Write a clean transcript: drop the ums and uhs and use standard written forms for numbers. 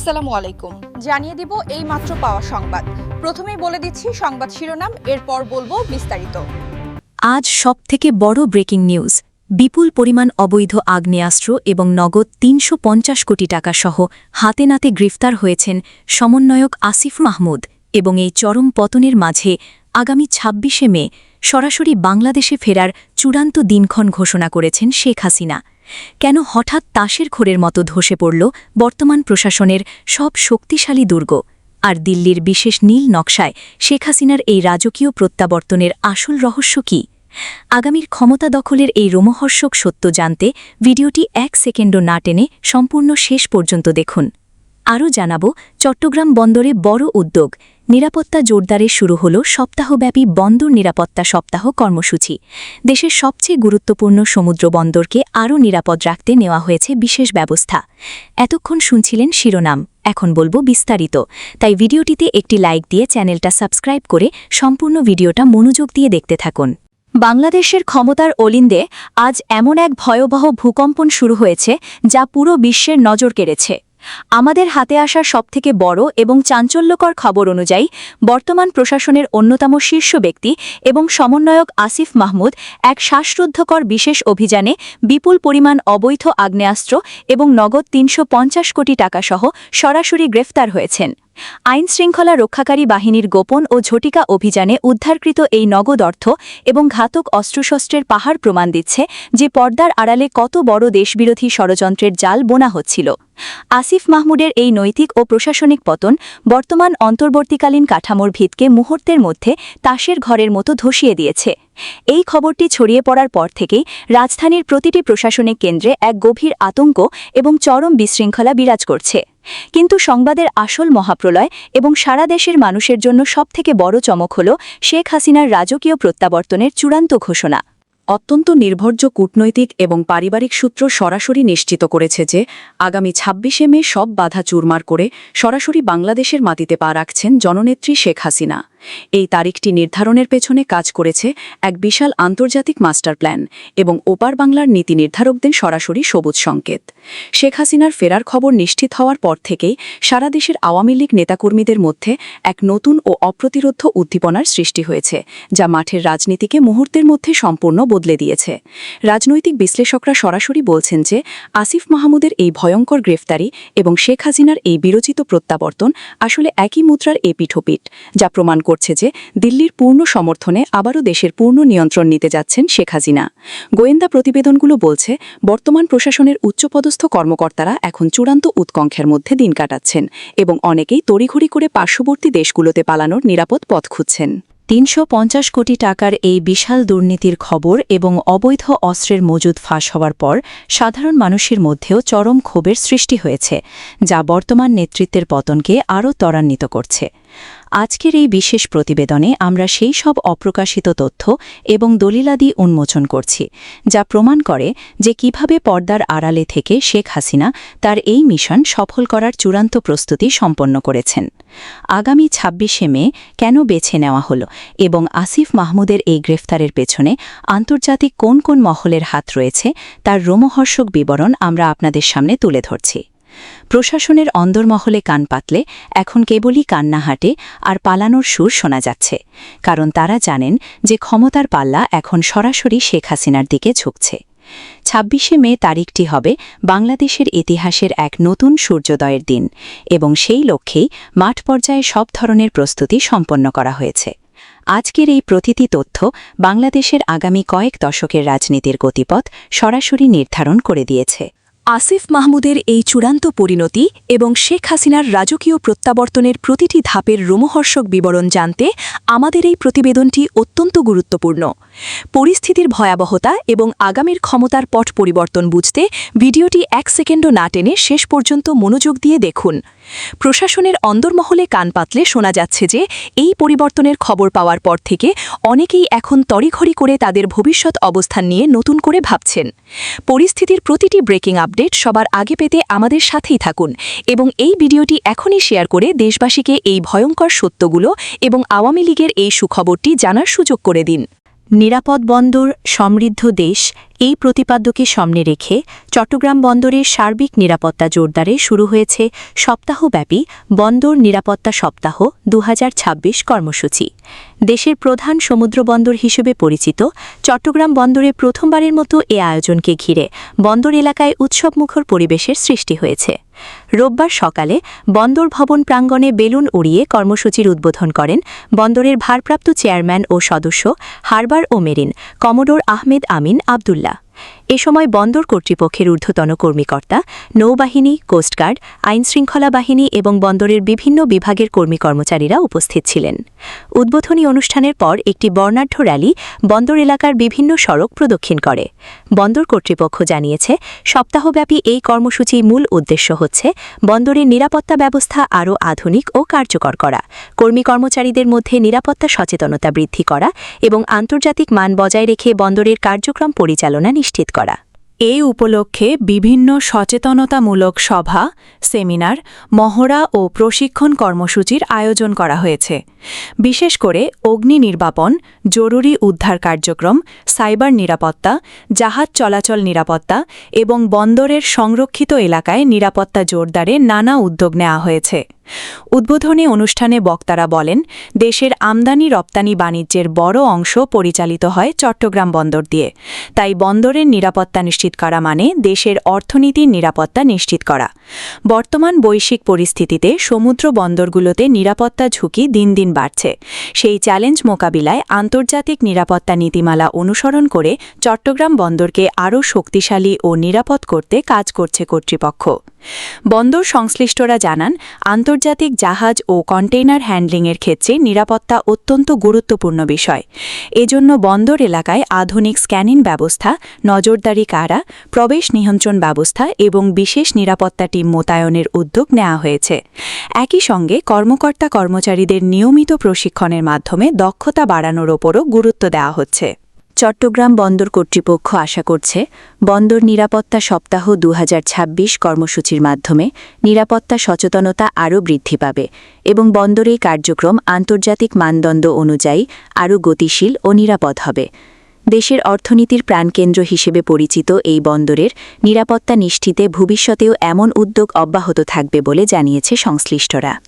আসসালামু আলাইকুম। জানিয়ে দিব এই মাত্র পাওয়া সংবাদ। প্রথমেই বলে দিচ্ছি সংবাদ শিরোনাম, এরপর বলবো বিস্তারিত। আজ সবথেকে বড় ব্রেকিং নিউজ, বিপুল পরিমাণ অবৈধ আগ্নেয়াস্ত্র এবং নগদ ৩৫০ কোটি টাকা সহ হাতে নাতে গ্রেফতার হয়েছেন সমন্বয়ক আসিফ মাহমুদ। এবং এই চরম পতনের মাঝে আগামী ২৬শে মে সরাসরি বাংলাদেশে ফেরার চূড়ান্ত দিনক্ষণ ঘোষণা করেছেন শেখ হাসিনা। কেন হঠাৎ তাসের ঘোরের মতো ধসে পড়ল বর্তমান প্রশাসনের সব শক্তিশালী দুর্গ? আর দিল্লির বিশেষ নীল নকশায় শেখ হাসিনার এই রাজকীয় প্রত্যাবর্তনের আসল রহস্য কী? আগামীর ক্ষমতা দখলের এই রোমহর্ষক সত্য জানতে ভিডিওটি ১ সেকেন্ডও না টেনে সম্পূর্ণ শেষ পর্যন্ত দেখুন। আরও জানাব, চট্টগ্রাম বন্দরে বড় উদ্যোগ, নিরাপত্তা জোরদারে শুরু হল সপ্তাহব্যাপী বন্দর নিরাপত্তা সপ্তাহ কর্মসূচি। দেশের সবচেয়ে গুরুত্বপূর্ণ সমুদ্র বন্দরকে আরও নিরাপদ রাখতে নেওয়া হয়েছে বিশেষ ব্যবস্থা। এতক্ষণ শুনছিলেন শিরোনাম, এখন বলবো বিস্তারিত। তাই ভিডিওটিতে একটি লাইক দিয়ে চ্যানেলটা সাবস্ক্রাইব করে সম্পূর্ণ ভিডিওটা মনোযোগ দিয়ে দেখতে থাকুন। বাংলাদেশের ক্ষমতার অলিন্দে আজ এমন এক ভয়াবহ ভূকম্পন শুরু হয়েছে যা পুরো বিশ্বের নজর কেড়েছে। আমাদের হাতে আসা সবথেকে বড় এবং চাঞ্চল্যকর খবর অনুযায়ী বর্তমান প্রশাসনের অন্যতম শীর্ষ ব্যক্তি এবং সমন্বয়ক আসিফ মাহমুদ এক শ্বাসরুদ্ধকর বিশেষ অভিযানে বিপুল পরিমাণ অবৈধ আগ্নেয়াস্ত্র এবং নগদ ৩৫০ কোটি টাকা সহ সরাসরি গ্রেফতার হয়েছেন। আইনশৃঙ্খলা রক্ষাকারী বাহিনীর গোপন ও ঝটিকা অভিযানে উদ্ধারকৃত এই নগদ অর্থ এবং ঘাতক অস্ত্রশস্ত্রের পাহাড় প্রমাণ দিচ্ছে যে পর্দার আড়ালে কত বড় দেশবিরোধী ষড়যন্ত্রের জাল বোনা হচ্ছিল। আসিফ মাহমুদের এই নৈতিক ও প্রশাসনিক পতন বর্তমান অন্তর্বর্তীকালীন কাঠামোর ভিতকে মুহূর্তের মধ্যে তাসের ঘরের মতো ধসিয়ে দিয়েছে। এই খবরটি ছড়িয়ে পড়ার পর থেকেই রাজধানীর প্রতিটি প্রশাসনিক কেন্দ্রে এক গভীর আতঙ্ক এবং চরম বিশৃঙ্খলা বিরাজ করছে। কিন্তু সংবাদের আসল মহাপ্রলয় এবং সারা দেশের মানুষের জন্য সবথেকে বড় চমক হল শেখ হাসিনার রাজকীয় প্রত্যাবর্তনের চূড়ান্ত ঘোষণা। অত্যন্ত নির্ভরযোগ্য কূটনৈতিক এবং পারিবারিক সূত্র সরাসরি নিশ্চিত করেছে যে আগামী ২৬শে মে সব বাধা চুরমার করে সরাসরি বাংলাদেশের মাটিতে পা রাখছেন জননেত্রী শেখ হাসিনা। এই তারিখটি নির্ধারণের পেছনে কাজ করেছে এক বিশাল আন্তর্জাতিক মাস্টার প্ল্যান এবং ওপার বাংলার নীতি নির্ধারকদের সরাসরি সবুজ সংকেত। শেখ হাসিনার ফেরার খবর নিশ্চিত হওয়ার পর থেকেই সারা দেশের আওয়ামী লীগ নেতাকর্মীদের মধ্যে এক নতুন ও অপ্রতিরোধ্য উদ্দীপনার সৃষ্টি হয়েছে, যা মাঠের রাজনীতিকে মুহূর্তের মধ্যে সম্পূর্ণ বদলে দিয়েছে। রাজনৈতিক বিশ্লেষকরা সরাসরি বলছেন যে আসিফ মাহমুদের এই ভয়ঙ্কর গ্রেফতারি এবং শেখ হাসিনার এই বিরচিত প্রত্যাবর্তন আসলে একই মুদ্রার এপিঠোপিঠ, যা প্রমাণ করছে যে দিল্লির পূর্ণ সমর্থনে আবারও দেশের পূর্ণ নিয়ন্ত্রণ নিতে যাচ্ছেন শেখ হাসিনা। গোয়েন্দা প্রতিবেদনগুলো বলছে বর্তমান প্রশাসনের উচ্চপদস্থ কর্মকর্তারা এখন চূড়ান্ত উৎকণ্ঠার মধ্যে দিন কাটাচ্ছেন এবং অনেকেই তড়িঘড়ি করে পার্শ্ববর্তী দেশগুলোতে পালানোর নিরাপদ পথ খুঁজছেন। ৩৫০ কোটি টাকার এই বিশাল দুর্নীতির খবর এবং অবৈধ অস্ত্রের মজুদ ফাঁস হওয়ার পর সাধারণ মানুষের মধ্যেও চরম ক্ষোভের সৃষ্টি হয়েছে, যা বর্তমান নেতৃত্বের পতনকে আরও ত্বরান্বিত করছে। আজকের এই বিশেষ প্রতিবেদনে আমরা সেই সব অপ্রকাশিত তথ্য এবং দলিলাদি উন্মোচন করছি যা প্রমাণ করে যে কিভাবে পর্দার আড়ালে থেকে শেখ হাসিনা তার এই মিশন সফল করার চূড়ান্ত প্রস্তুতি সম্পন্ন করেছেন। আগামী ২৬শে মে কেন বেছে নেওয়া হলো এবং আসিফ মাহমুদের এই গ্রেফতারের পেছনে আন্তর্জাতিক কোন কোন মহলের হাত রয়েছে তার রোমহর্ষক বিবরণ আমরা আপনাদের সামনে তুলে ধরছি। প্রশাসনের অন্দরমহলে কান পাতলে এখন কেবলই কান্না হাঁটে আর পালানোর সুর শোনা যাচ্ছে, কারণ তারা জানেন যে ক্ষমতার পাল্লা এখন সরাসরি শেখ হাসিনার দিকে ঝুঁকছে। ২৬শে মে তারিখটি হবে বাংলাদেশের ইতিহাসের এক নতুন সূর্যোদয়ের দিন এবং সেই লক্ষ্যেই মাঠ পর্যায়ে সব ধরনের প্রস্তুতি সম্পন্ন করা হয়েছে। আজকের এই প্রতিটি তথ্য বাংলাদেশের আগামী কয়েক দশকের রাজনীতির গতিপথ সরাসরি নির্ধারণ করে দিয়েছে। আসিফ মাহমুদের এই চূড়ান্ত পরিণতি এবং শেখ হাসিনার রাজকীয় প্রত্যাবর্তনের প্রতিটি ধাপের রোমহর্ষক বিবরণ জানতে আমাদের এই প্রতিবেদনটি অত্যন্ত গুরুত্বপূর্ণ। পরিস্থিতির ভয়াবহতা এবং আগামীর ক্ষমতার পট পরিবর্তন বুঝতে ভিডিওটি ১ সেকেন্ডও না টেনে শেষ পর্যন্ত মনোযোগ দিয়ে দেখুন। প্রশাসনের অন্দরমহলে কান পাতলে শোনা যাচ্ছে যে এই পরিবর্তনের খবর পাওয়ার পর থেকে অনেকেই এখন তড়িঘড়ি করে তাদের ভবিষ্যৎ অবস্থান নিয়ে নতুন করে ভাবছেন। পরিস্থিতির প্রতিটি ব্রেকিং আপডেট সবার আগে পেতে আমাদের সাথেই থাকুন এবং এই ভিডিওটি এখনই শেয়ার করে দেশবাসীকে এই ভয়ঙ্কর সত্যগুলো এবং আওয়ামী লীগের এই সুখবরটি জানার সুযোগ করে দিন। নিরাপদ বন্দর সমৃদ্ধ দেশ এই প্রতিপাদ্যকে সামনে রেখে চট্টগ্রাম বন্দরের সার্বিক নিরাপত্তা জোরদারে শুরু হয়েছে সপ্তাহব্যাপী বন্দর নিরাপত্তা সপ্তাহ ২০২৬ কর্মসূচি। দেশের প্রধান সমুদ্র বন্দর হিসেবে পরিচিত চট্টগ্রাম বন্দরে প্রথমবারের মতো এ আয়োজনকে ঘিরে বন্দর এলাকায় উৎসবমুখর পরিবেশের সৃষ্টি হয়েছে। রোববার সকালে বন্দর ভবন প্রাঙ্গণে বেলুন উড়িয়ে কর্মসূচির উদ্বোধন করেন বন্দরের ভারপ্রাপ্ত চেয়ারম্যান ও সদস্য হারবার ও মেরিন কমোডোর আহমেদ আমিন আবদুল্লাহ। এ সময় বন্দর কর্তৃপক্ষের ঊর্ধ্বতন কর্মকর্তা, নৌবাহিনী, কোস্টগার্ড, আইনশৃঙ্খলা বাহিনী এবং বন্দরের বিভিন্ন বিভাগের কর্মচারীরা উপস্থিত ছিলেন। উদ্বোধনী অনুষ্ঠানের পর একটি বর্ণাঢ্য র্যালি বন্দর এলাকার বিভিন্ন সড়ক প্রদক্ষিণ করে। বন্দর কর্তৃপক্ষ জানিয়েছে, সপ্তাহব্যাপী এই কর্মসূচির মূল উদ্দেশ্য হচ্ছে বন্দরের নিরাপত্তা ব্যবস্থা আরও আধুনিক ও কার্যকর করা, কর্মচারীদের মধ্যে নিরাপত্তা সচেতনতা বৃদ্ধি করা এবং আন্তর্জাতিক মান বজায় রেখে বন্দরের কার্যক্রম পরিচালনা নিশ্চিত করা। এই উপলক্ষে বিভিন্ন সচেতনতামূলক সভা, সেমিনার, মহড়া ও প্রশিক্ষণ কর্মসূচির আয়োজন করা হয়েছে। বিশেষ করে অগ্নি নির্বাপন, জরুরি উদ্ধার কার্যক্রম, সাইবার নিরাপত্তা, জাহাজ চলাচল নিরাপত্তা এবং বন্দরের সংরক্ষিত এলাকায় নিরাপত্তা জোরদারে নানা উদ্যোগ নেওয়া হয়েছে। উদ্বোধনী অনুষ্ঠানে বক্তারা বলেন, দেশের আমদানি রপ্তানি বাণিজ্যের বড় অংশ পরিচালিত হয় চট্টগ্রাম বন্দর দিয়ে। তাই বন্দরের নিরাপত্তা নিশ্চিত করা মানে দেশের অর্থনীতির নিরাপত্তা নিশ্চিত করা। বর্তমান বৈশ্বিক পরিস্থিতিতে সমুদ্র বন্দরগুলোতে নিরাপত্তা ঝুঁকি দিন দিন বাড়ছে। সেই চ্যালেঞ্জ মোকাবিলায় আন্তর্জাতিক নিরাপত্তা নীতিমালা অনুসরণ করে চট্টগ্রাম বন্দরকে আরও শক্তিশালী ও নিরাপদ করতে কাজ করছে কর্তৃপক্ষ। বন্দর সংশ্লিষ্টরা জানান, আন্তর্জাতিক জাহাজ ও কন্টেইনার হ্যান্ডলিংয়ের ক্ষেত্রে নিরাপত্তা অত্যন্ত গুরুত্বপূর্ণ বিষয়। এজন্য বন্দর এলাকায় আধুনিক স্ক্যানিং ব্যবস্থা, নজরদারি কারা, প্রবেশ নিয়ন্ত্রণ ব্যবস্থা এবং বিশেষ নিরাপত্তা টিম মোতায়েনের উদ্যোগ নেওয়া হয়েছে। একই সঙ্গে কর্মচারীদের নিয়মিত প্রশিক্ষণের মাধ্যমে দক্ষতা বাড়ানোর ওপরও গুরুত্ব দেওয়া হচ্ছে। চট্টগ্রাম বন্দর কর্তৃপক্ষ আশা করছে, বন্দর নিরাপত্তা সপ্তাহ ২০২৬ কর্মসূচির মাধ্যমে নিরাপত্তা সচেতনতা আরও বৃদ্ধি পাবে এবং বন্দরের কার্যক্রম আন্তর্জাতিক মানদণ্ড অনুযায়ী আরও গতিশীল ও নিরাপদ হবে। দেশের অর্থনীতির প্রাণকেন্দ্র হিসেবে পরিচিত এই বন্দরের নিরাপত্তা নিশ্চিতে ভবিষ্যতেও এমন উদ্যোগ অব্যাহত থাকবে বলে জানিয়েছে সংশ্লিষ্টরা।